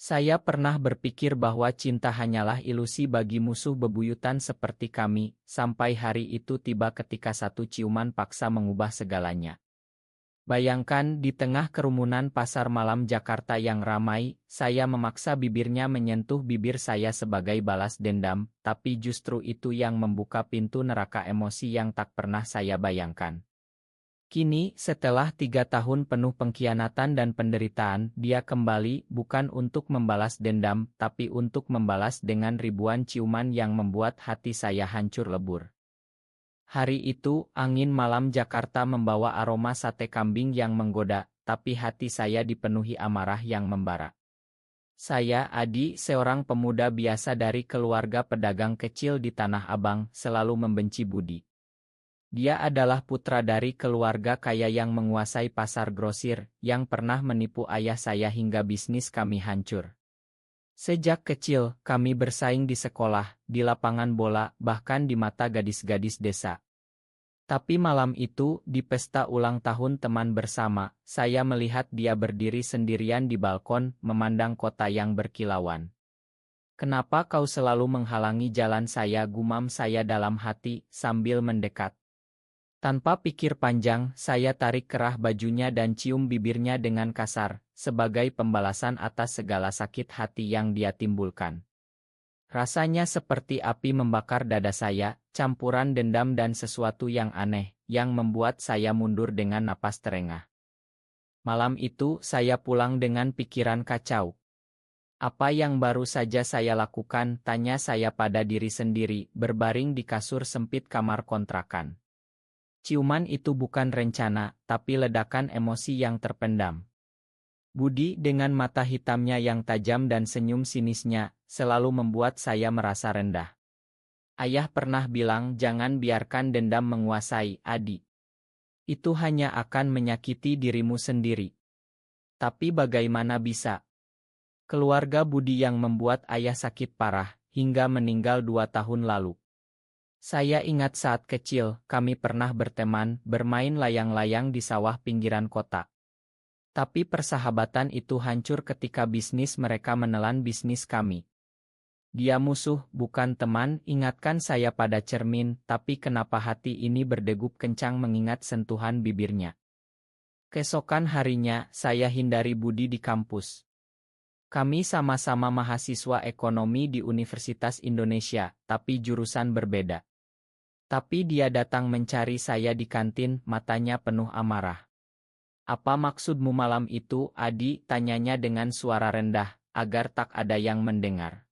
Saya pernah berpikir bahwa cinta hanyalah ilusi bagi musuh bebuyutan seperti kami, sampai hari itu tiba ketika satu ciuman paksa mengubah segalanya. Bayangkan di tengah kerumunan pasar malam Jakarta yang ramai, saya memaksa bibirnya menyentuh bibir saya sebagai balas dendam, tapi justru itu yang membuka pintu neraka emosi yang tak pernah saya bayangkan. Kini, setelah 3 tahun penuh pengkhianatan dan penderitaan, dia kembali bukan untuk membalas dendam, tapi untuk membalas dengan ribuan ciuman yang membuat hati saya hancur lebur. Hari itu, angin malam Jakarta membawa aroma sate kambing yang menggoda, tapi hati saya dipenuhi amarah yang membara. Saya, Adi, seorang pemuda biasa dari keluarga pedagang kecil di Tanah Abang, selalu membenci Budi. Dia adalah putra dari keluarga kaya yang menguasai pasar grosir, yang pernah menipu ayah saya hingga bisnis kami hancur. Sejak kecil, kami bersaing di sekolah, di lapangan bola, bahkan di mata gadis-gadis desa. Tapi malam itu, di pesta ulang tahun teman bersama, saya melihat dia berdiri sendirian di balkon, memandang kota yang berkilauan. "Kenapa kau selalu menghalangi jalan saya?" gumam saya dalam hati, sambil mendekat. Tanpa pikir panjang, saya tarik kerah bajunya dan cium bibirnya dengan kasar, sebagai pembalasan atas segala sakit hati yang dia timbulkan. Rasanya seperti api membakar dada saya, campuran dendam dan sesuatu yang aneh, yang membuat saya mundur dengan napas terengah. Malam itu, saya pulang dengan pikiran kacau. "Apa yang baru saja saya lakukan?" tanya saya pada diri sendiri, berbaring di kasur sempit kamar kontrakan. Ciuman itu bukan rencana, tapi ledakan emosi yang terpendam. Budi dengan mata hitamnya yang tajam dan senyum sinisnya, selalu membuat saya merasa rendah. Ayah pernah bilang jangan biarkan dendam menguasai, Adi. Itu hanya akan menyakiti dirimu sendiri. Tapi bagaimana bisa? Keluarga Budi yang membuat ayah sakit parah, hingga meninggal 2 tahun lalu. Saya ingat saat kecil, kami pernah berteman, bermain layang-layang di sawah pinggiran kota. Tapi persahabatan itu hancur ketika bisnis mereka menelan bisnis kami. "Dia musuh, bukan teman," ingatkan saya pada cermin, tapi kenapa hati ini berdegup kencang mengingat sentuhan bibirnya. Keesokan harinya, saya hindari Budi di kampus. Kami sama-sama mahasiswa ekonomi di Universitas Indonesia, tapi jurusan berbeda. Tapi dia datang mencari saya di kantin, matanya penuh amarah. "Apa maksudmu malam itu, Adi?" tanyanya dengan suara rendah, agar tak ada yang mendengar.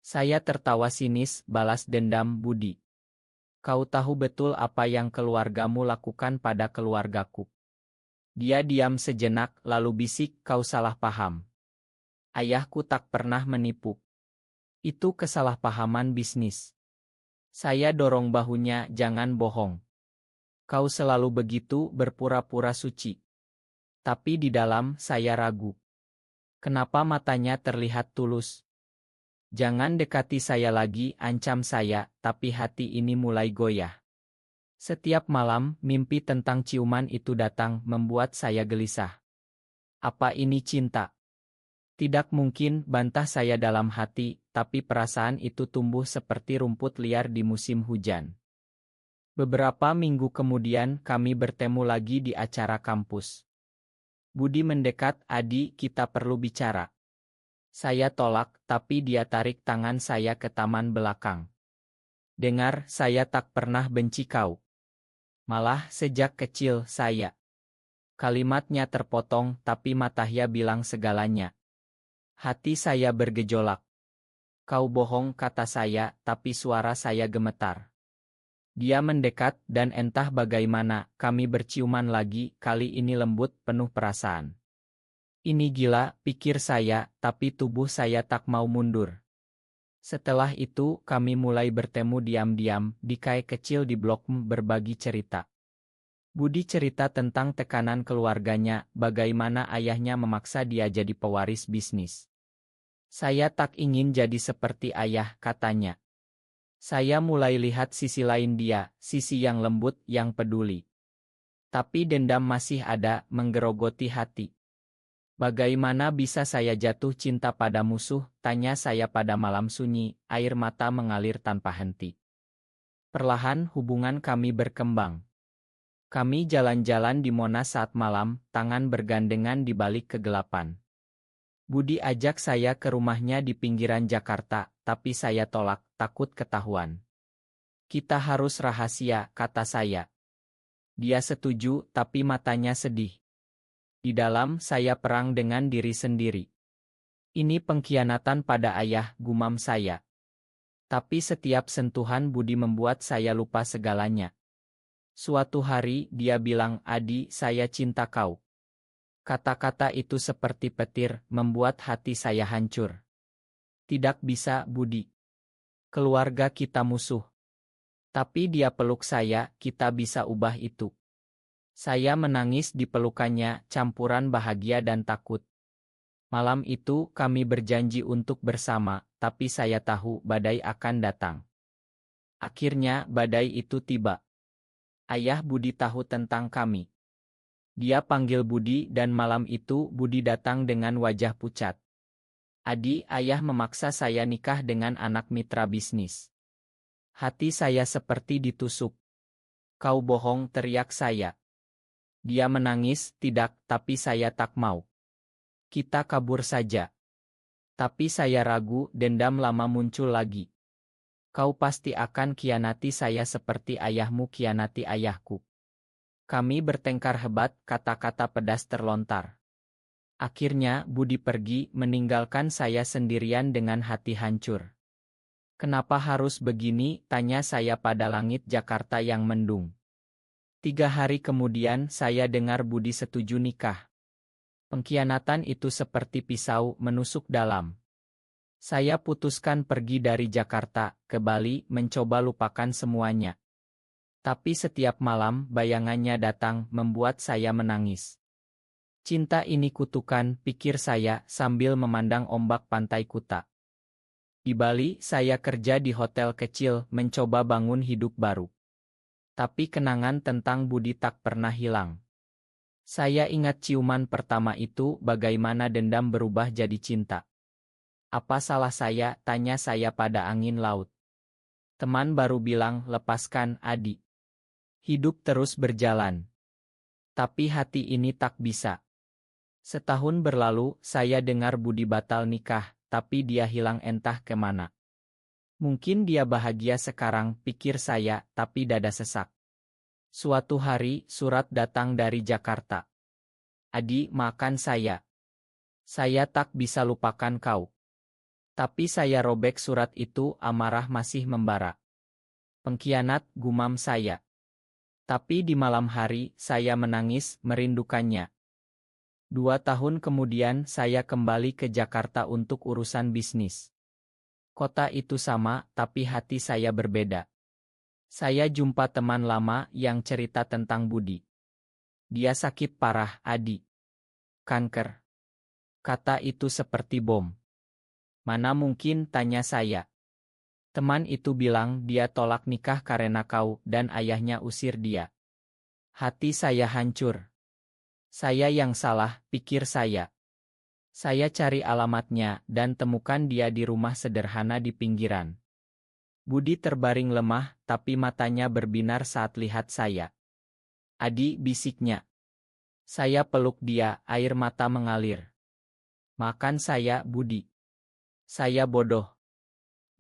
Saya tertawa sinis, balas dendam Budi. "Kau tahu betul apa yang keluargamu lakukan pada keluargaku." Dia diam sejenak, lalu bisik, "Kau salah paham. Ayahku tak pernah menipu. Itu kesalahpahaman bisnis." Saya dorong bahunya, "Jangan bohong. Kau selalu begitu, berpura-pura suci." Tapi di dalam, saya ragu. Kenapa matanya terlihat tulus? "Jangan dekati saya lagi," ancam saya, tapi hati ini mulai goyah. Setiap malam, mimpi tentang ciuman itu datang, membuat saya gelisah. Apa ini cinta? Tidak mungkin, bantah saya dalam hati, tapi perasaan itu tumbuh seperti rumput liar di musim hujan. Beberapa minggu kemudian, kami bertemu lagi di acara kampus. Budi mendekat, "Adi, kita perlu bicara." Saya tolak, tapi dia tarik tangan saya ke taman belakang. "Dengar, saya tak pernah benci kau. Malah, sejak kecil, saya..." Kalimatnya terpotong, tapi matanya bilang segalanya. Hati saya bergejolak. "Kau bohong," kata saya, tapi suara saya gemetar. Dia mendekat, dan entah bagaimana, kami berciuman lagi, kali ini lembut, penuh perasaan. Ini gila, pikir saya, tapi tubuh saya tak mau mundur. Setelah itu, kami mulai bertemu diam-diam, di kai kecil di Blok M, berbagi cerita. Budi cerita tentang tekanan keluarganya, bagaimana ayahnya memaksa dia jadi pewaris bisnis. "Saya tak ingin jadi seperti ayah," katanya. Saya mulai lihat sisi lain dia, sisi yang lembut, yang peduli. Tapi dendam masih ada, menggerogoti hati. Bagaimana bisa saya jatuh cinta pada musuh? Tanya saya pada malam sunyi, air mata mengalir tanpa henti. Perlahan hubungan kami berkembang. Kami jalan-jalan di Monas saat malam, tangan bergandengan di balik kegelapan. Budi ajak saya ke rumahnya di pinggiran Jakarta, tapi saya tolak, takut ketahuan. Kita harus rahasia, kata saya. Dia setuju, tapi matanya sedih. Di dalam, saya perang dengan diri sendiri. Ini pengkhianatan pada ayah, gumam saya. Tapi setiap sentuhan Budi membuat saya lupa segalanya. Suatu hari, dia bilang, "Adi, saya cinta kau." Kata-kata itu seperti petir, membuat hati saya hancur. Tidak bisa, Budi. Keluarga kita musuh. Tapi dia peluk saya, kita bisa ubah itu. Saya menangis di pelukannya, campuran bahagia dan takut. Malam itu, kami berjanji untuk bersama, tapi saya tahu badai akan datang. Akhirnya, badai itu tiba. Ayah Budi tahu tentang kami. Dia panggil Budi dan malam itu Budi datang dengan wajah pucat. "Adi, ayah memaksa saya nikah dengan anak mitra bisnis." Hati saya seperti ditusuk. "Kau bohong," teriak saya. Dia menangis, "Tidak, tapi saya tak mau. Kita kabur saja." Tapi saya ragu, dendam lama muncul lagi. "Kau pasti akan khianati saya seperti ayahmu khianati ayahku." Kami bertengkar hebat, kata-kata pedas terlontar. Akhirnya Budi pergi, meninggalkan saya sendirian dengan hati hancur. "Kenapa harus begini?" tanya saya pada langit Jakarta yang mendung. 3 hari kemudian saya dengar Budi setuju nikah. Pengkhianatan itu seperti pisau menusuk dalam. Saya putuskan pergi dari Jakarta ke Bali, mencoba lupakan semuanya. Tapi setiap malam bayangannya datang, membuat saya menangis. "Cinta ini kutukan," pikir saya sambil memandang ombak pantai Kuta. Di Bali, saya kerja di hotel kecil, mencoba bangun hidup baru. Tapi kenangan tentang Budi tak pernah hilang. Saya ingat ciuman pertama itu, bagaimana dendam berubah jadi cinta. "Apa salah saya?" tanya saya pada angin laut. Teman baru bilang, "Lepaskan, Adi. Hidup terus berjalan." Tapi hati ini tak bisa. Setahun berlalu, saya dengar Budi batal nikah, tapi dia hilang entah kemana. Mungkin dia bahagia sekarang, pikir saya, tapi dada sesak. Suatu hari, surat datang dari Jakarta. "Adi, maafkan saya. Saya tak bisa lupakan kau." Tapi saya robek surat itu, amarah masih membara. "Pengkhianat," gumam saya. Tapi di malam hari, saya menangis, merindukannya. 2 tahun kemudian, saya kembali ke Jakarta untuk urusan bisnis. Kota itu sama, tapi hati saya berbeda. Saya jumpa teman lama yang cerita tentang Budi. Dia sakit parah, Adi. Kanker. Kata itu seperti bom. "Mana mungkin?" tanya saya. Teman itu bilang dia tolak nikah karena kau dan ayahnya usir dia. Hati saya hancur. Saya yang salah, pikir saya. Saya cari alamatnya dan temukan dia di rumah sederhana di pinggiran. Budi terbaring lemah, tapi matanya berbinar saat lihat saya. "Adi," bisiknya. Saya peluk dia, air mata mengalir. "Makan saya, Budi." Saya bodoh.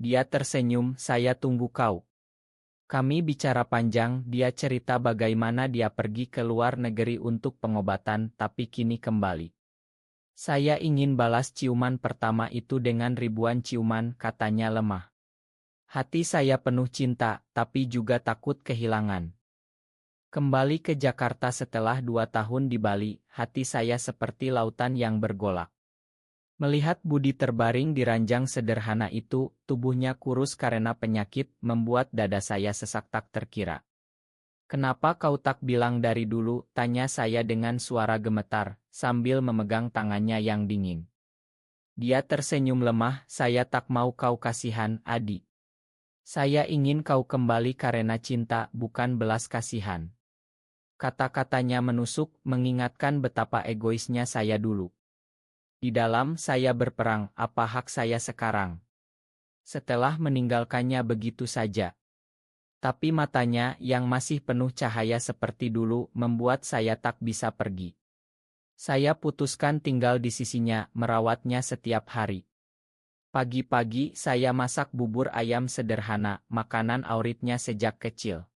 Dia tersenyum, "Saya tunggu kau." Kami bicara panjang, dia cerita bagaimana dia pergi ke luar negeri untuk pengobatan, tapi kini kembali. "Saya ingin balas ciuman pertama itu dengan ribuan ciuman," katanya lemah. Hati saya penuh cinta, tapi juga takut kehilangan. Kembali ke Jakarta setelah 2 tahun di Bali, hati saya seperti lautan yang bergolak. Melihat Budi terbaring di ranjang sederhana itu, tubuhnya kurus karena penyakit, membuat dada saya sesak tak terkira. "Kenapa kau tak bilang dari dulu?" tanya saya dengan suara gemetar, sambil memegang tangannya yang dingin. Dia tersenyum lemah, "Saya tak mau kau kasihan, Adi. Saya ingin kau kembali karena cinta, bukan belas kasihan." Kata-katanya menusuk, mengingatkan betapa egoisnya saya dulu. Di dalam saya berperang, apa hak saya sekarang? Setelah meninggalkannya begitu saja. Tapi matanya yang masih penuh cahaya seperti dulu membuat saya tak bisa pergi. Saya putuskan tinggal di sisinya, merawatnya setiap hari. Pagi-pagi saya masak bubur ayam sederhana, makanan favoritnya sejak kecil.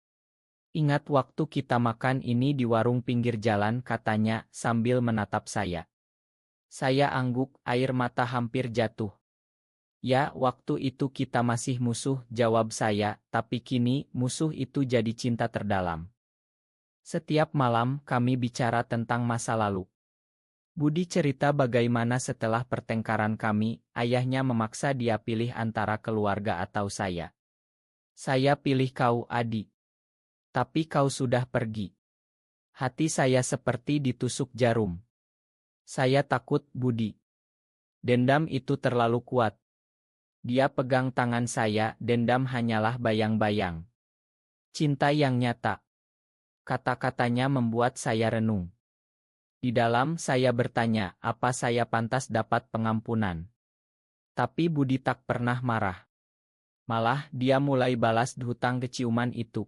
Ingat waktu kita makan ini di warung pinggir jalan, katanya sambil menatap saya. Saya angguk, air mata hampir jatuh. Ya, waktu itu kita masih musuh, jawab saya, tapi kini musuh itu jadi cinta terdalam. Setiap malam kami bicara tentang masa lalu. Budi cerita bagaimana setelah pertengkaran kami, ayahnya memaksa dia pilih antara keluarga atau saya. Saya pilih kau, Adi. Tapi kau sudah pergi. Hati saya seperti ditusuk jarum. Saya takut, Budi. Dendam itu terlalu kuat. Dia pegang tangan saya, dendam hanyalah bayang-bayang. Cinta yang nyata. Kata-katanya membuat saya renung. Di dalam saya bertanya, apa saya pantas dapat pengampunan? Tapi Budi tak pernah marah. Malah dia mulai balas hutang keciuman itu.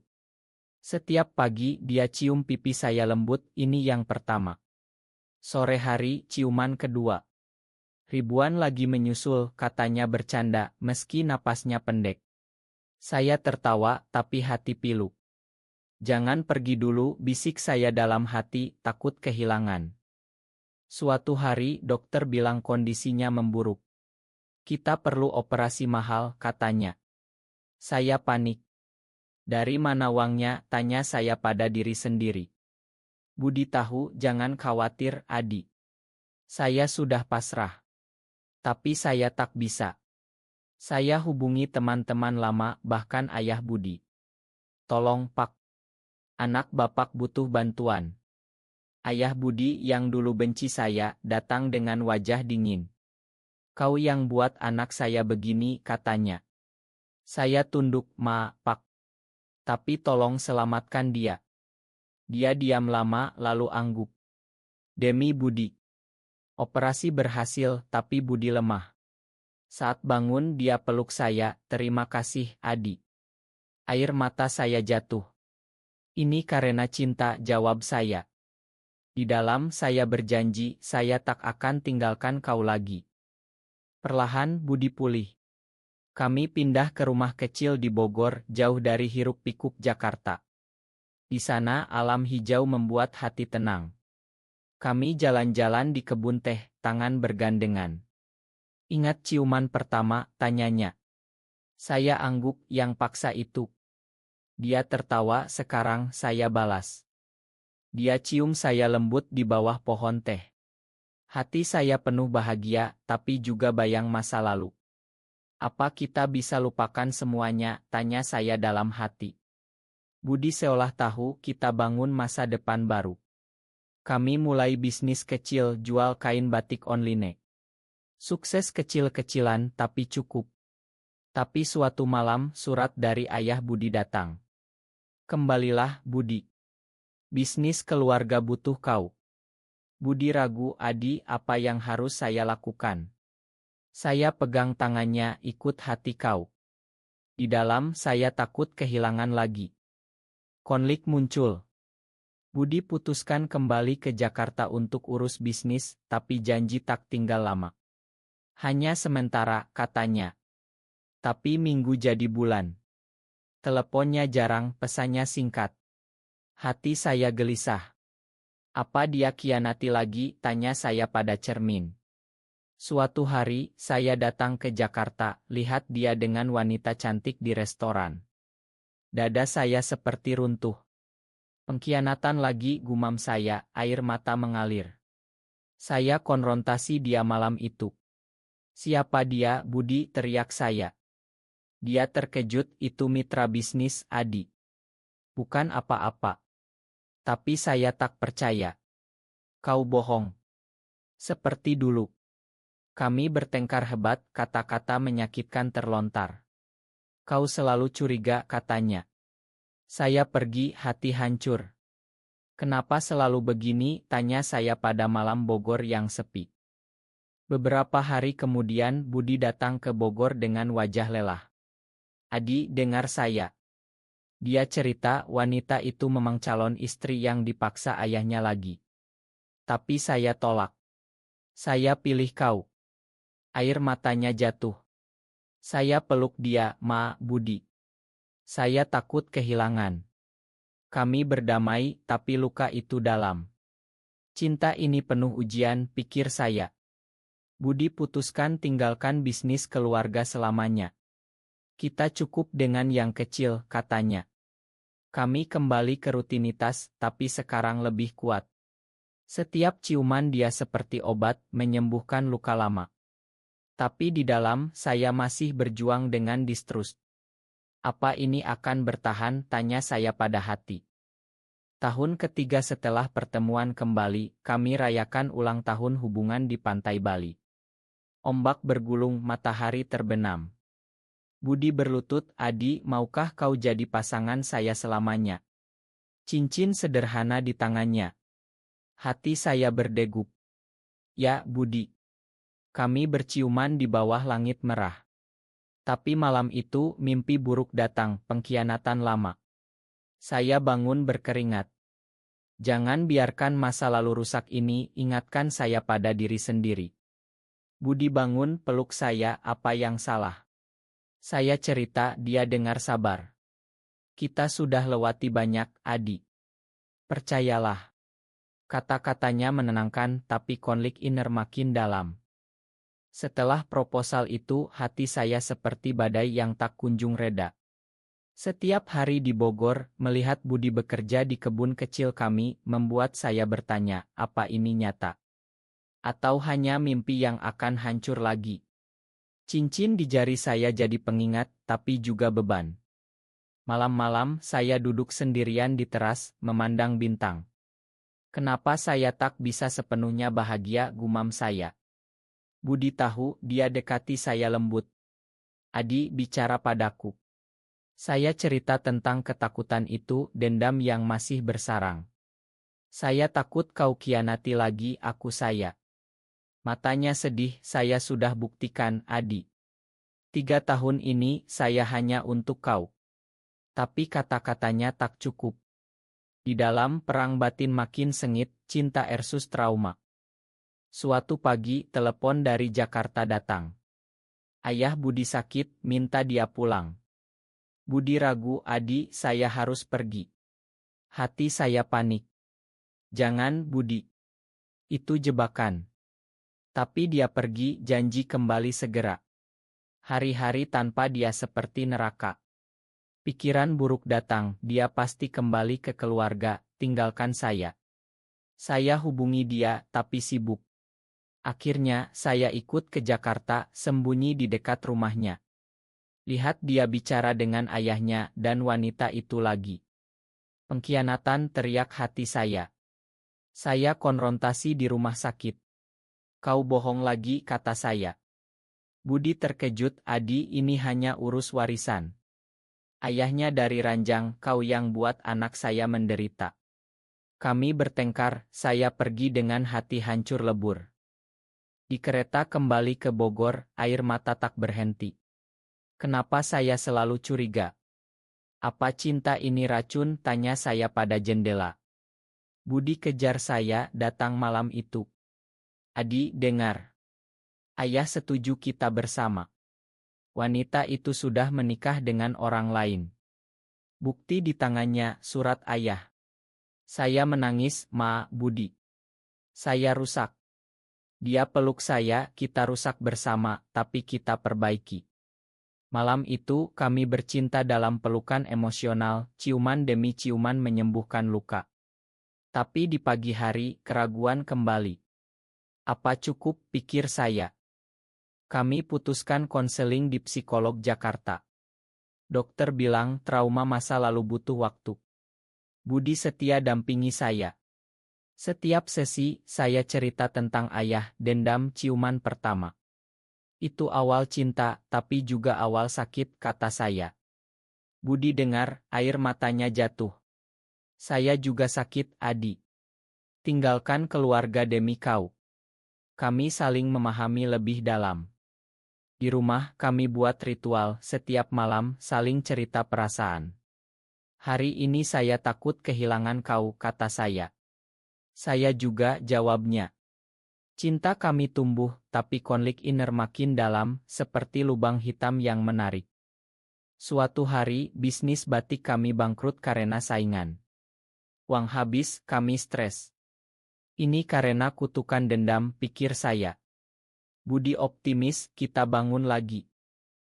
Setiap pagi dia cium pipi saya lembut, ini yang pertama. Sore hari, ciuman kedua. Ribuan lagi menyusul, katanya bercanda, meski napasnya pendek. Saya tertawa, tapi hati pilu. Jangan pergi dulu, bisik saya dalam hati, takut kehilangan. Suatu hari, dokter bilang kondisinya memburuk. Kita perlu operasi mahal, katanya. Saya panik. Dari mana uangnya, tanya saya pada diri sendiri. Budi tahu, jangan khawatir, Adi. Saya sudah pasrah. Tapi saya tak bisa. Saya hubungi teman-teman lama, bahkan ayah Budi. Tolong Pak. Anak Bapak butuh bantuan. Ayah Budi yang dulu benci saya, datang dengan wajah dingin. Kau yang buat anak saya begini, katanya. Saya tunduk, Pak. Tapi tolong selamatkan dia. Dia diam lama, lalu angguk. Demi Budi. Operasi berhasil, tapi Budi lemah. Saat bangun dia peluk saya, terima kasih, Adi. Air mata saya jatuh. Ini karena cinta, jawab saya. Di dalam saya berjanji, saya tak akan tinggalkan kau lagi. Perlahan Budi pulih. Kami pindah ke rumah kecil di Bogor, jauh dari hiruk-pikuk Jakarta. Di sana alam hijau membuat hati tenang. Kami jalan-jalan di kebun teh, tangan bergandengan. Ingat ciuman pertama, tanyanya. Saya angguk, yang paksa itu. Dia tertawa, sekarang saya balas. Dia cium saya lembut di bawah pohon teh. Hati saya penuh bahagia, tapi juga bayang masa lalu. Apa kita bisa lupakan semuanya, tanya saya dalam hati. Budi seolah tahu kita bangun masa depan baru. Kami mulai bisnis kecil, jual kain batik online. Sukses kecil-kecilan tapi cukup. Tapi suatu malam surat dari ayah Budi datang. Kembalilah, Budi. Bisnis keluarga butuh kau. Budi ragu, Adi, apa yang harus saya lakukan? Saya pegang tangannya, ikut hati kau. Di dalam saya takut kehilangan lagi. Konflik muncul. Budi putuskan kembali ke Jakarta untuk urus bisnis, tapi janji tak tinggal lama. Hanya sementara, katanya. Tapi minggu jadi bulan. Teleponnya jarang, pesannya singkat. Hati saya gelisah. Apa dia khianati lagi, tanya saya pada cermin. Suatu hari, saya datang ke Jakarta, lihat dia dengan wanita cantik di restoran. Dada saya seperti runtuh. Pengkhianatan lagi, gumam saya, air mata mengalir. Saya konfrontasi dia malam itu. Siapa dia, Budi, teriak saya. Dia terkejut, itu mitra bisnis, Adi. Bukan apa-apa. Tapi saya tak percaya. Kau bohong. Seperti dulu. Kami bertengkar hebat, kata-kata menyakitkan terlontar. Kau selalu curiga, katanya. Saya pergi, hati hancur. Kenapa selalu begini, tanya saya pada malam Bogor yang sepi. Beberapa hari kemudian Budi datang ke Bogor dengan wajah lelah. "Adi, dengar saya." Dia cerita wanita itu memang calon istri yang dipaksa ayahnya lagi. Tapi saya tolak. "Saya pilih kau." Air matanya jatuh. Saya peluk dia, "Ma, Budi. Saya takut kehilangan." Kami berdamai, tapi luka itu dalam. Cinta ini penuh ujian, pikir saya. Budi putuskan tinggalkan bisnis keluarga selamanya. "Kita cukup dengan yang kecil," katanya. Kami kembali ke rutinitas, tapi sekarang lebih kuat. Setiap ciuman dia seperti obat, menyembuhkan luka lama. Tapi di dalam, saya masih berjuang dengan distrust. "Apa ini akan bertahan?" tanya saya pada hati. Tahun ketiga setelah pertemuan kembali, kami rayakan ulang tahun hubungan di pantai Bali. Ombak bergulung, matahari terbenam. Budi berlutut, "Adi, maukah kau jadi pasangan saya selamanya?" Cincin sederhana di tangannya. Hati saya berdegup. "Ya, Budi." Kami berciuman di bawah langit merah. Tapi malam itu, mimpi buruk datang, pengkhianatan lama. Saya bangun berkeringat. "Jangan biarkan masa lalu rusak ini," ingatkan saya pada diri sendiri. Budi bangun, peluk saya, "Apa yang salah?" Saya cerita, dia dengar sabar. "Kita sudah lewati banyak, Adi. Percayalah." Kata-katanya menenangkan, tapi konflik inner makin dalam. Setelah proposal itu, hati saya seperti badai yang tak kunjung reda. Setiap hari di Bogor, melihat Budi bekerja di kebun kecil kami, membuat saya bertanya, apa ini nyata? Atau hanya mimpi yang akan hancur lagi? Cincin di jari saya jadi pengingat, tapi juga beban. Malam-malam, saya duduk sendirian di teras, memandang bintang. "Kenapa saya tak bisa sepenuhnya bahagia?" gumam saya. Budi tahu, dia dekati saya lembut. "Adi, bicara padaku." Saya cerita tentang ketakutan itu, dendam yang masih bersarang. "Saya takut kau khianati lagi aku." Saya. Matanya sedih, "Saya sudah buktikan, Adi. 3 tahun ini, saya hanya untuk kau." Tapi kata-katanya tak cukup. Di dalam perang batin makin sengit, cinta versus trauma. Suatu pagi, telepon dari Jakarta datang. Ayah Budi sakit, minta dia pulang. Budi ragu, "Adi, saya harus pergi." Hati saya panik. "Jangan, Budi. Itu jebakan." Tapi dia pergi, janji kembali segera. Hari-hari tanpa dia seperti neraka. Pikiran buruk datang, dia pasti kembali ke keluarga, tinggalkan saya. Saya hubungi dia, tapi sibuk. Akhirnya, saya ikut ke Jakarta, sembunyi di dekat rumahnya. Lihat dia bicara dengan ayahnya dan wanita itu lagi. Pengkhianatan, teriak hati saya. Saya konfrontasi di rumah sakit. "Kau bohong lagi," kata saya. Budi terkejut, "Adi, ini hanya urus warisan. Ayahnya dari ranjang, kau yang buat anak saya menderita." Kami bertengkar, saya pergi dengan hati hancur lebur. Di kereta kembali ke Bogor, air mata tak berhenti. Kenapa saya selalu curiga? Apa cinta ini racun? Tanya saya pada jendela. Budi kejar saya, datang malam itu. "Adi, dengar. Ayah setuju kita bersama. Wanita itu sudah menikah dengan orang lain." Bukti di tangannya, surat ayah. Saya menangis, "Ma, Budi. Saya rusak." Dia peluk saya, "Kita rusak bersama, tapi kita perbaiki." Malam itu, kami bercinta dalam pelukan emosional, ciuman demi ciuman menyembuhkan luka. Tapi di pagi hari, keraguan kembali. Apa cukup, pikir saya. Kami putuskan konseling di psikolog Jakarta. Dokter bilang trauma masa lalu butuh waktu. Budi setia dampingi saya. Setiap sesi, saya cerita tentang ayah, dendam, ciuman pertama. "Itu awal cinta, tapi juga awal sakit," kata saya. Budi dengar, air matanya jatuh. "Saya juga sakit, Adi. Tinggalkan keluarga demi kau." Kami saling memahami lebih dalam. Di rumah, kami buat ritual setiap malam saling cerita perasaan. Hari ini saya takut kehilangan kau, kata saya. Saya juga, jawabnya. Cinta kami tumbuh, tapi konflik inner makin dalam, seperti lubang hitam yang menarik. Suatu hari, bisnis batik kami bangkrut karena saingan. Uang habis, kami stres. Ini karena kutukan dendam, pikir saya. Budi optimis, kita bangun lagi.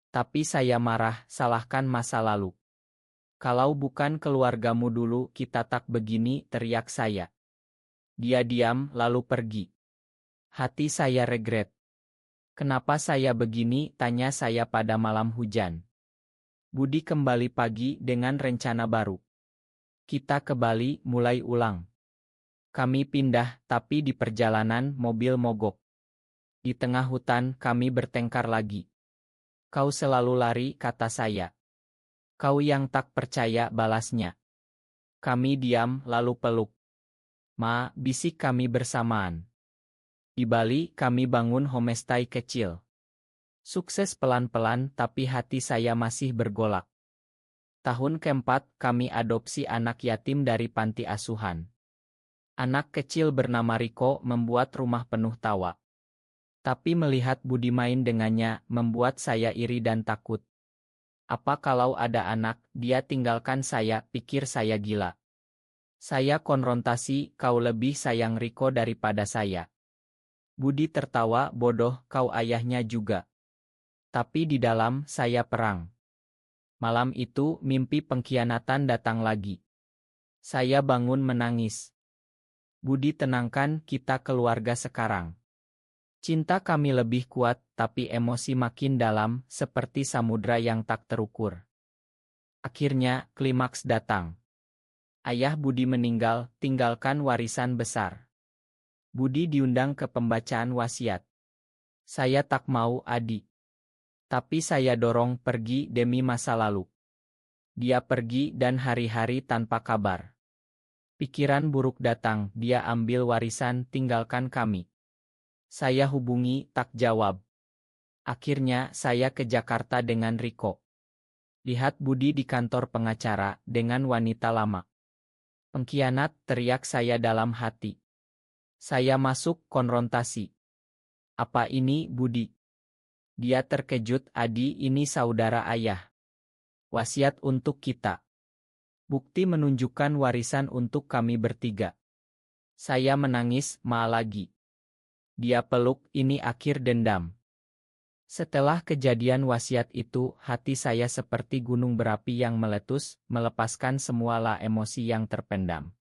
Tapi saya marah, salahkan masa lalu. Kalau bukan keluargamu dulu, kita tak begini, teriak saya. Dia diam, lalu pergi. Hati saya regret. Kenapa saya begini, tanya saya pada malam hujan. Budi kembali pagi dengan rencana baru. Kita ke Bali, mulai ulang. Kami pindah, tapi di perjalanan mobil mogok. Di tengah hutan, kami bertengkar lagi. Kau selalu lari, kata saya. Kau yang tak percaya, balasnya. Kami diam, lalu peluk. Ma, bisik kami bersamaan. Di Bali, kami bangun homestay kecil. Sukses pelan-pelan, tapi hati saya masih bergolak. Tahun keempat, kami adopsi anak yatim dari panti asuhan. Anak kecil bernama Riko membuat rumah penuh tawa. Tapi melihat Budi main dengannya, membuat saya iri dan takut. Apa kalau ada anak, dia tinggalkan saya, pikir saya gila. Saya konfrontasi, kau lebih sayang Riko daripada saya. Budi tertawa, bodoh, kau ayahnya juga. Tapi di dalam, saya perang. Malam itu, mimpi pengkhianatan datang lagi. Saya bangun menangis. Budi tenangkan, kita keluarga sekarang. Cinta kami lebih kuat, tapi emosi makin dalam, seperti samudra yang tak terukur. Akhirnya, klimaks datang. Ayah Budi meninggal, tinggalkan warisan besar. Budi diundang ke pembacaan wasiat. Saya tak mau, Adi. Tapi saya dorong pergi demi masa lalu. Dia pergi dan hari-hari tanpa kabar. Pikiran buruk datang, dia ambil warisan, tinggalkan kami. Saya hubungi, tak jawab. Akhirnya saya ke Jakarta dengan Riko. Lihat Budi di kantor pengacara dengan wanita lama. Pengkhianat, teriak saya dalam hati. Saya masuk konfrontasi. Apa ini, Budi? Dia terkejut, Adi, ini saudara ayah. Wasiat untuk kita. Bukti menunjukkan warisan untuk kami bertiga. Saya menangis, ma lagi. Dia peluk, ini akhir dendam. Setelah kejadian wasiat itu, hati saya seperti gunung berapi yang meletus, melepaskan semua emosi yang terpendam.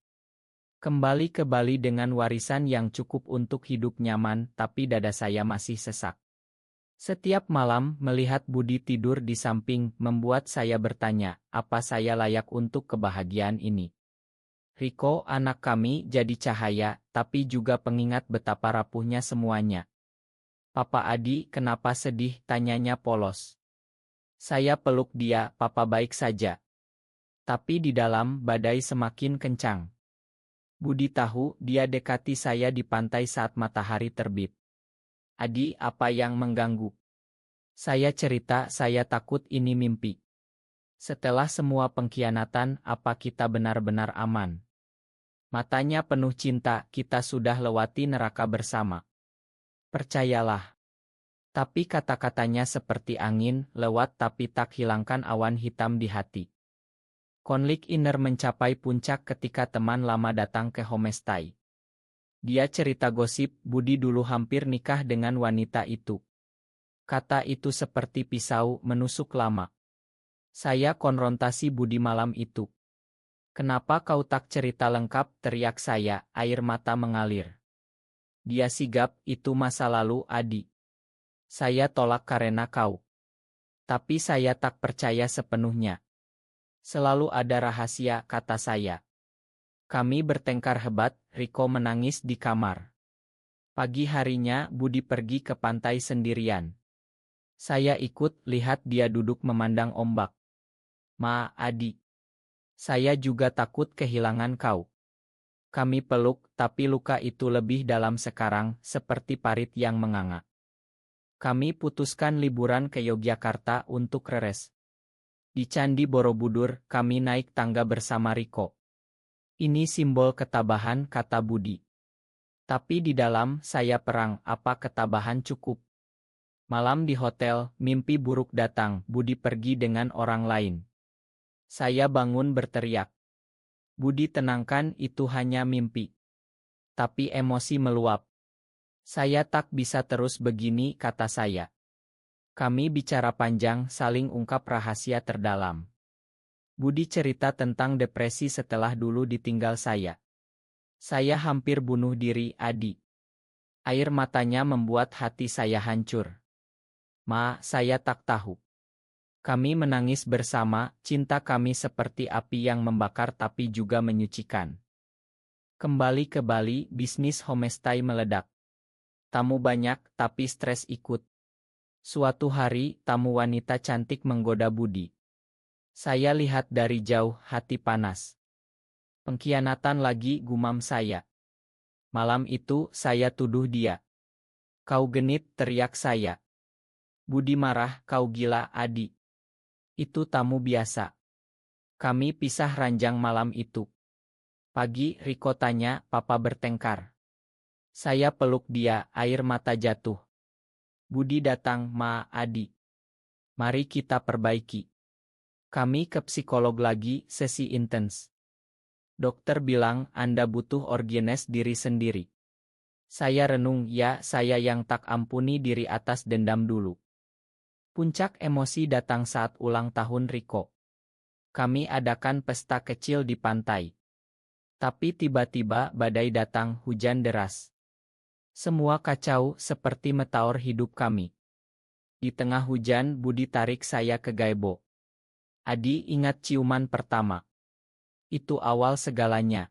Kembali ke Bali dengan warisan yang cukup untuk hidup nyaman, tapi dada saya masih sesak. Setiap malam, melihat Budi tidur di samping, membuat saya bertanya, apa saya layak untuk kebahagiaan ini? Riko, anak kami, jadi cahaya, tapi juga pengingat betapa rapuhnya semuanya. Papa Adi, kenapa sedih? Tanyanya polos. Saya peluk dia, papa baik saja. Tapi di dalam, badai semakin kencang. Budi tahu, dia dekati saya di pantai saat matahari terbit. Adi, apa yang mengganggu? Saya cerita, saya takut ini mimpi. Setelah semua pengkhianatan, apa kita benar-benar aman? Matanya penuh cinta, kita sudah lewati neraka bersama. Percayalah. Tapi kata-katanya seperti angin, lewat tapi tak hilangkan awan hitam di hati. Konflik inner mencapai puncak ketika teman lama datang ke homestay. Dia cerita gosip, Budi dulu hampir nikah dengan wanita itu. Kata itu seperti pisau menusuk lama. Saya konfrontasi Budi malam itu. Kenapa kau tak cerita lengkap? Teriak saya, air mata mengalir. Dia sigap, itu masa lalu, Adi. Saya tolak karena kau. Tapi saya tak percaya sepenuhnya. Selalu ada rahasia, kata saya. Kami bertengkar hebat, Riko menangis di kamar. Pagi harinya, Budi pergi ke pantai sendirian. Saya ikut, lihat dia duduk memandang ombak. Ma, Adi. Saya juga takut kehilangan kau. Kami peluk, tapi luka itu lebih dalam sekarang, seperti parit yang menganga. Kami putuskan liburan ke Yogyakarta untuk reres. Di Candi Borobudur, kami naik tangga bersama Riko. Ini simbol ketabahan, kata Budi. Tapi di dalam saya perang, apa ketabahan cukup? Malam di hotel, mimpi buruk datang, Budi pergi dengan orang lain. Saya bangun berteriak. Budi tenangkan, itu hanya mimpi. Tapi emosi meluap. Saya tak bisa terus begini, kata saya. Kami bicara panjang, saling ungkap rahasia terdalam. Budi cerita tentang depresi setelah dulu ditinggal saya. Saya hampir bunuh diri, Adi. Air matanya membuat hati saya hancur. Ma, saya tak tahu. Kami menangis bersama, cinta kami seperti api yang membakar tapi juga menyucikan. Kembali ke Bali, bisnis homestay meledak. Tamu banyak, tapi stres ikut. Suatu hari, tamu wanita cantik menggoda Budi. Saya lihat dari jauh, hati panas. Pengkhianatan lagi, gumam saya. Malam itu, saya tuduh dia. Kau genit, teriak saya. Budi marah, kau gila, Adi. Itu tamu biasa. Kami pisah ranjang malam itu. Pagi, Riko tanya, papa bertengkar. Saya peluk dia, air mata jatuh. Budi datang, Ma, Adi. Mari kita perbaiki. Kami ke psikolog lagi, sesi intens. Dokter bilang, Anda butuh organes diri sendiri. Saya renung, ya, saya yang tak ampuni diri atas dendam dulu. Puncak emosi datang saat ulang tahun Riko. Kami adakan pesta kecil di pantai. Tapi tiba-tiba badai datang, hujan deras. Semua kacau seperti meteor hidup kami. Di tengah hujan, Budi tarik saya ke Gaibo. Adi, ingat ciuman pertama. Itu awal segalanya.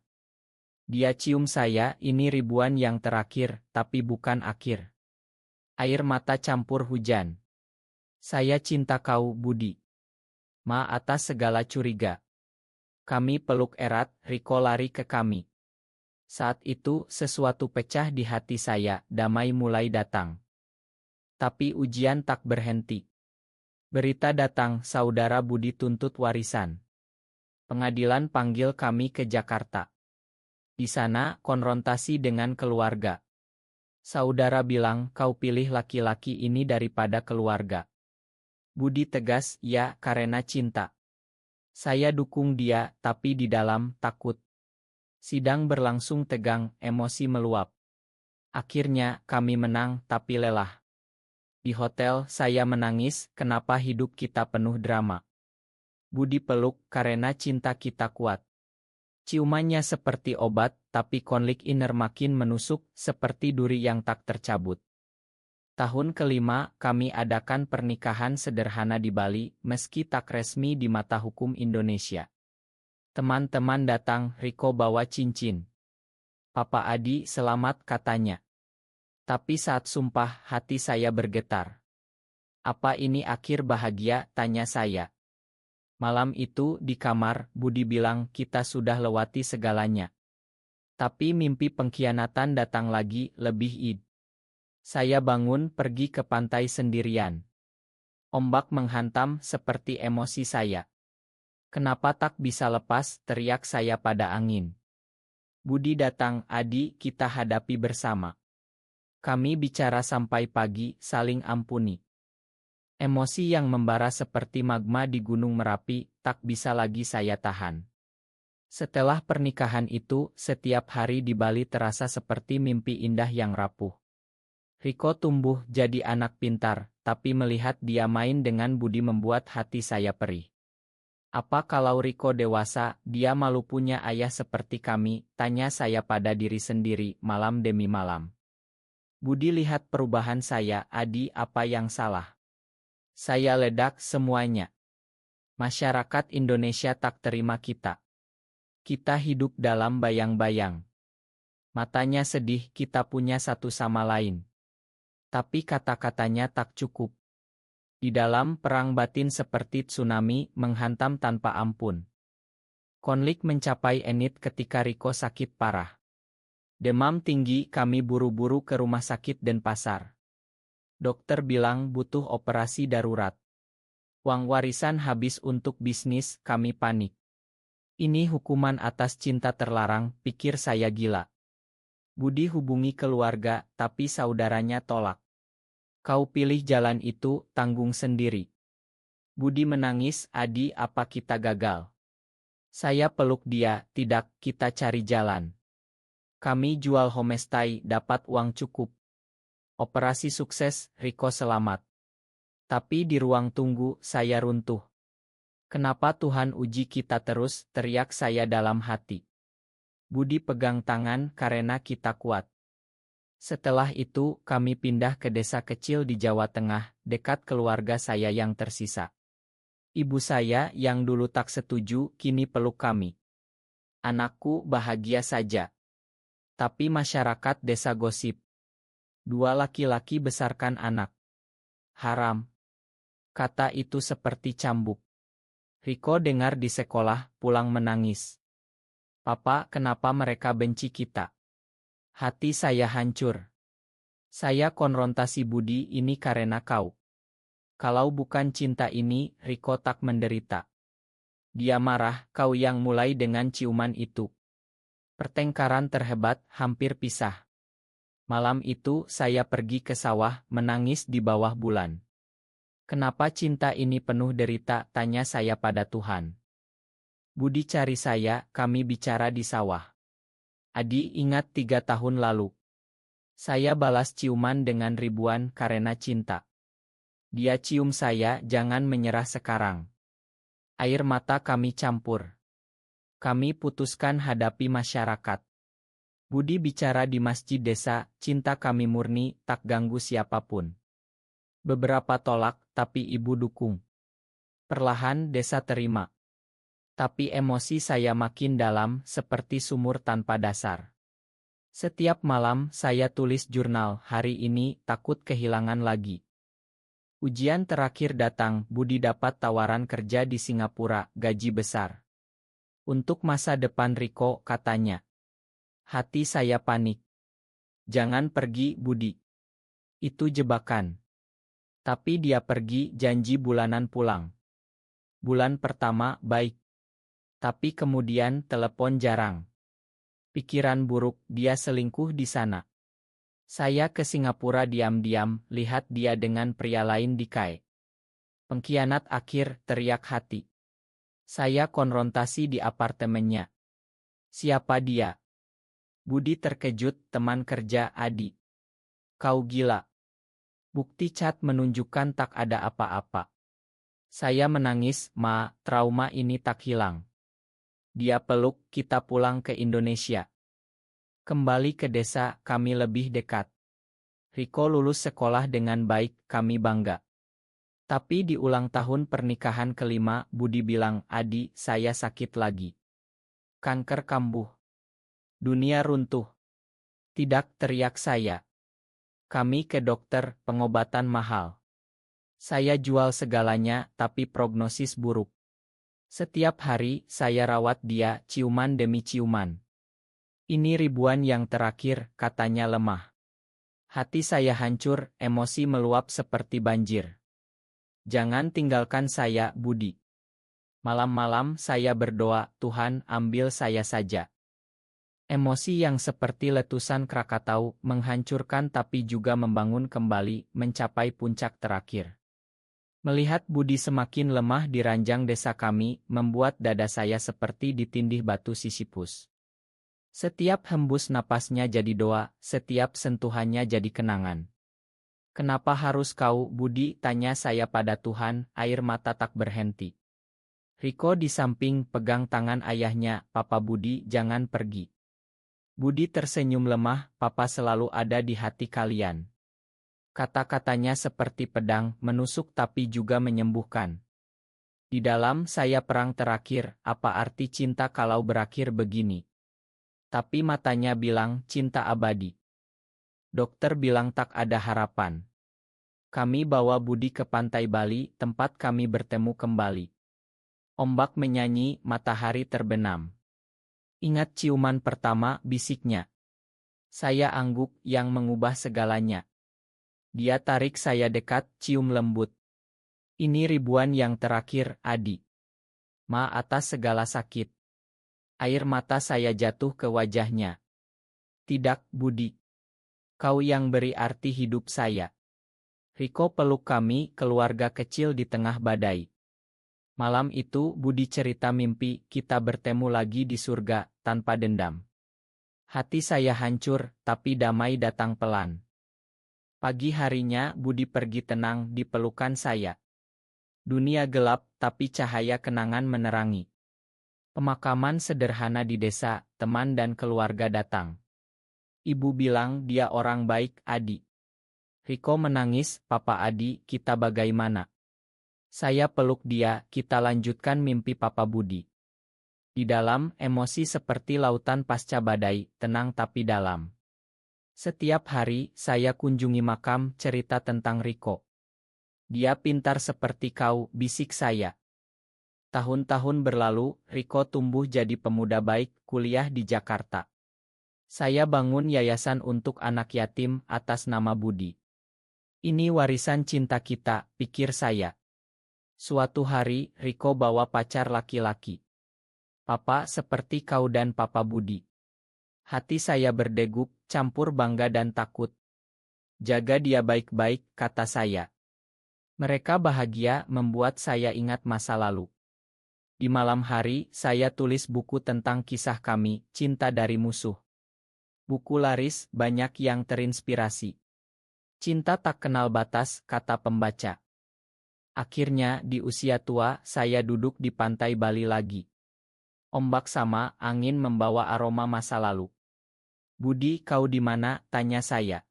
Dia cium saya, ini ribuan yang terakhir, tapi bukan akhir. Air mata campur hujan. Saya cinta kau, Budi. Ma, atas segala curiga. Kami peluk erat, Riko lari ke kami. Saat itu, sesuatu pecah di hati saya, damai mulai datang. Tapi ujian tak berhenti. Berita datang, saudara Budi tuntut warisan. Pengadilan panggil kami ke Jakarta. Di sana, konfrontasi dengan keluarga. Saudara bilang, kau pilih laki-laki ini daripada keluarga. Budi tegas, ya, karena cinta. Saya dukung dia, tapi di dalam, takut. Sidang berlangsung tegang, emosi meluap. Akhirnya, kami menang, tapi lelah. Di hotel, saya menangis, kenapa hidup kita penuh drama. Budi peluk, karena cinta kita kuat. Ciumannya seperti obat, tapi konflik inner makin menusuk, seperti duri yang tak tercabut. Tahun kelima, kami adakan pernikahan sederhana di Bali, meski tak resmi di mata hukum Indonesia. Teman-teman datang, Riko bawa cincin. Papa Adi, selamat, katanya. Tapi saat sumpah, hati saya bergetar. Apa ini akhir bahagia, tanya saya. Malam itu, di kamar, Budi bilang kita sudah lewati segalanya. Tapi mimpi pengkhianatan datang lagi, lebih id. Saya bangun, pergi ke pantai sendirian. Ombak menghantam, seperti emosi saya. Kenapa tak bisa lepas, teriak saya pada angin. Budi datang, Adi, kita hadapi bersama. Kami bicara sampai pagi, saling ampuni. Emosi yang membara seperti magma di Gunung Merapi, tak bisa lagi saya tahan. Setelah pernikahan itu, setiap hari di Bali terasa seperti mimpi indah yang rapuh. Riko tumbuh jadi anak pintar, tapi melihat dia main dengan Budi membuat hati saya perih. Apa kalau Riko dewasa, dia malu punya ayah seperti kami, tanya saya pada diri sendiri, malam demi malam. Budi lihat perubahan saya, Adi, apa yang salah? Saya ledak semuanya. Masyarakat Indonesia tak terima kita. Kita hidup dalam bayang-bayang. Matanya sedih, kita punya satu sama lain. Tapi kata-katanya tak cukup. Di dalam perang batin seperti tsunami, menghantam tanpa ampun. Konflik mencapai enit ketika Riko sakit parah. Demam tinggi, kami buru-buru ke rumah sakit Denpasar. Dokter bilang butuh operasi darurat. Uang warisan habis untuk bisnis, kami panik. Ini hukuman atas cinta terlarang, pikir saya gila. Budi hubungi keluarga, tapi saudaranya tolak. Kau pilih jalan itu, tanggung sendiri. Budi menangis, Adi, apa kita gagal? Saya peluk dia, tidak, kita cari jalan. Kami jual homestay, dapat uang cukup. Operasi sukses, Riko selamat. Tapi di ruang tunggu, saya runtuh. Kenapa Tuhan uji kita terus, teriak saya dalam hati. Budi pegang tangan, karena kita kuat. Setelah itu, kami pindah ke desa kecil di Jawa Tengah, dekat keluarga saya yang tersisa. Ibu saya, yang dulu tak setuju, kini peluk kami. Anakku bahagia saja. Tapi masyarakat desa gosip. 2 laki-laki besarkan anak. Haram. Kata itu seperti cambuk. Riko dengar di sekolah, pulang menangis. Papa, kenapa mereka benci kita? Hati saya hancur. Saya konfrontasi Budi, ini karena kau. Kalau bukan cinta ini, Riko tak menderita. Dia marah, kau yang mulai dengan ciuman itu. Pertengkaran terhebat, hampir pisah. Malam itu, saya pergi ke sawah, menangis di bawah bulan. Kenapa cinta ini penuh derita, tanya saya pada Tuhan. Budi cari saya, kami bicara di sawah. Adi, ingat 3 tahun lalu. Saya balas ciuman dengan ribuan karena cinta. Dia cium saya, jangan menyerah sekarang. Air mata kami campur. Kami putuskan hadapi masyarakat. Budi bicara di masjid desa, cinta kami murni, tak ganggu siapapun. Beberapa tolak, tapi ibu dukung. Perlahan desa terima. Tapi emosi saya makin dalam, seperti sumur tanpa dasar. Setiap malam, saya tulis jurnal, hari ini, takut kehilangan lagi. Ujian terakhir datang, Budi dapat tawaran kerja di Singapura, gaji besar. Untuk masa depan Riko, katanya. Hati saya panik. Jangan pergi, Budi. Itu jebakan. Tapi dia pergi, janji bulanan pulang. Bulan pertama, baik. Tapi kemudian, telepon jarang. Pikiran buruk, dia selingkuh di sana. Saya ke Singapura diam-diam, lihat dia dengan pria lain di KAI. Pengkhianat akhir, teriak hati. Saya konfrontasi di apartemennya. Siapa dia? Budi terkejut, teman kerja Adi. Kau gila. Bukti cat menunjukkan tak ada apa-apa. Saya menangis, Ma, trauma ini tak hilang. Dia peluk, kita pulang ke Indonesia. Kembali ke desa, kami lebih dekat. Riko lulus sekolah dengan baik, kami bangga. Tapi di ulang tahun pernikahan kelima, Budi bilang, Adi, saya sakit lagi. Kanker kambuh. Dunia runtuh. Tidak, teriak saya. Kami ke dokter, pengobatan mahal. Saya jual segalanya, tapi prognosis buruk. Setiap hari, saya rawat dia, ciuman demi ciuman. Ini ribuan yang terakhir, katanya lemah. Hati saya hancur, emosi meluap seperti banjir. Jangan tinggalkan saya, Budi. Malam-malam saya berdoa, Tuhan, ambil saya saja. Emosi yang seperti letusan Krakatau, menghancurkan tapi juga membangun kembali, mencapai puncak terakhir. Melihat Budi semakin lemah di ranjang desa kami, membuat dada saya seperti ditindih batu Sisyphus. Setiap hembus napasnya jadi doa, setiap sentuhannya jadi kenangan. Kenapa harus kau, Budi, tanya saya pada Tuhan, air mata tak berhenti. Riko di samping pegang tangan ayahnya, Papa Budi, jangan pergi. Budi tersenyum lemah, Papa selalu ada di hati kalian. Kata-katanya seperti pedang, menusuk tapi juga menyembuhkan. Di dalam saya perang terakhir, apa arti cinta kalau berakhir begini? Tapi matanya bilang, cinta abadi. Dokter bilang tak ada harapan. Kami bawa Budi ke pantai Bali, tempat kami bertemu kembali. Ombak menyanyi, matahari terbenam. Ingat ciuman pertama, bisiknya. Saya angguk, yang mengubah segalanya. Dia tarik saya dekat, cium lembut. Ini ribuan yang terakhir, Adi. Ma atas segala sakit. Air mata saya jatuh ke wajahnya. Tidak, Budi. Kau yang beri arti hidup saya. Riko peluk kami, keluarga kecil di tengah badai. Malam itu Budi cerita mimpi kita bertemu lagi di surga, tanpa dendam. Hati saya hancur, tapi damai datang pelan. Pagi harinya Budi pergi tenang di pelukan saya. Dunia gelap, tapi cahaya kenangan menerangi. Pemakaman sederhana di desa, teman dan keluarga datang. Ibu bilang dia orang baik, Adi. Riko menangis, Papa Adi, kita bagaimana? Saya peluk dia, kita lanjutkan mimpi Papa Budi. Di dalam, emosi seperti lautan pasca badai, tenang tapi dalam. Setiap hari, saya kunjungi makam, cerita tentang Riko. Dia pintar seperti kau, bisik saya. Tahun-tahun berlalu, Riko tumbuh jadi pemuda baik, kuliah di Jakarta. Saya bangun yayasan untuk anak yatim atas nama Budi. Ini warisan cinta kita, pikir saya. Suatu hari, Riko bawa pacar laki-laki. Papa seperti kau dan Papa Budi. Hati saya berdegup, campur bangga dan takut. Jaga dia baik-baik, kata saya. Mereka bahagia, membuat saya ingat masa lalu. Di malam hari, saya tulis buku tentang kisah kami, Cinta dari Musuh. Buku laris, banyak yang terinspirasi. Cinta tak kenal batas, kata pembaca. Akhirnya, di usia tua, saya duduk di pantai Bali lagi. Ombak sama, angin membawa aroma masa lalu. Budi, kau di mana? Tanya saya.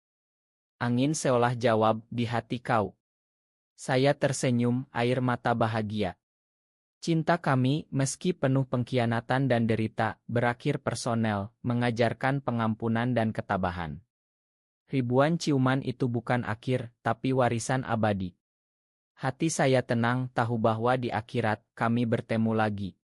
Angin seolah jawab, di hati kau. Saya tersenyum, air mata bahagia. Cinta kami, meski penuh pengkhianatan dan derita, berakhir personel, mengajarkan pengampunan dan ketabahan. Ribuan ciuman itu bukan akhir, tapi warisan abadi. Hati saya tenang, tahu bahwa di akhirat, kami bertemu lagi.